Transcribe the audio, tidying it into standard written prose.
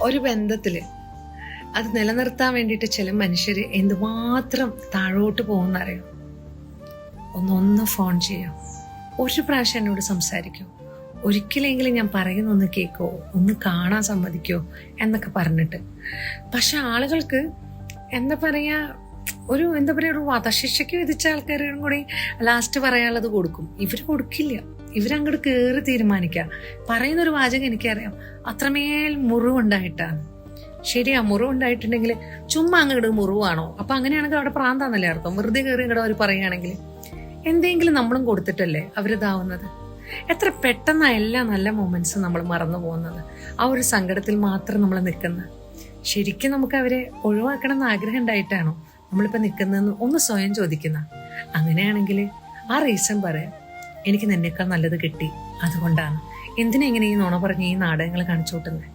ഒരു ബന്ധത്തില് അത് നിലനിർത്താൻ വേണ്ടിയിട്ട് ചില മനുഷ്യര് എന്തുമാത്രം താഴോട്ട് പോകുന്നറിയാം. ഒന്ന് ഫോൺ ചെയ്യാം, ഒരു പ്രാവശ്യം എന്നോട് സംസാരിക്കോ, ഒരിക്കലെങ്കിലും ഞാൻ പറയുന്നൊന്ന് കേൾക്കോ, ഒന്ന് കാണാൻ സമ്മതിക്കോ എന്നൊക്കെ പറഞ്ഞിട്ട്. പക്ഷെ ആളുകൾക്ക് എന്താ പറയാ, ഒരു വധശിക്ഷയ്ക്ക് വിധിച്ച ആൾക്കാരും കൂടി ലാസ്റ്റ് പറയാനുള്ളത് കൊടുക്കും. ഇവര് കൊടുക്കില്ല, ഇവരങ്ങോട്ട് കയറി തീരുമാനിക്കുക. പറയുന്നൊരു വാചകം എനിക്കറിയാം, അത്രമേൽ മുറിവുണ്ടായിട്ടാണ്. ശരിയാ, മുറിവുണ്ടായിട്ടുണ്ടെങ്കിൽ ചുമ്മാ അങ്ങോട്ട് മുറിവാണോ? അപ്പൊ അങ്ങനെയാണെങ്കിൽ അവിടെ പ്രാന്താന്നല്ലേ അർത്ഥം. വെറുതെ കയറി ഇങ്ങോട്ട് അവർ പറയുകയാണെങ്കിൽ എന്തെങ്കിലും നമ്മളും കൊടുത്തിട്ടല്ലേ അവരിതാവുന്നത്. എത്ര പെട്ടെന്നാ എല്ലാ നല്ല മൊമെന്റ്സും നമ്മൾ മറന്നു പോകുന്നത്. ആ ഒരു സങ്കടത്തിൽ മാത്രം നമ്മൾ നിൽക്കുന്നത്. ശരിക്കും നമുക്ക് അവരെ ഒഴിവാക്കണം എന്ന് ആഗ്രഹം ഉണ്ടായിട്ടാണോ നമ്മളിപ്പോ നിൽക്കുന്നതെന്ന് ഒന്ന് സ്വയം ചോദിക്കുന്ന. അങ്ങനെയാണെങ്കിൽ ആ റീസൺ പറയാം, എനിക്ക് നിന്നേക്കാൾ നല്ലത് കിട്ടി, അതുകൊണ്ടാണ്. എന്തിനാ ഇങ്ങനെ ഈ നുണ പറഞ്ഞ് ഈ നാടകങ്ങൾ കാണിച്ചു കൂട്ടുന്നത്?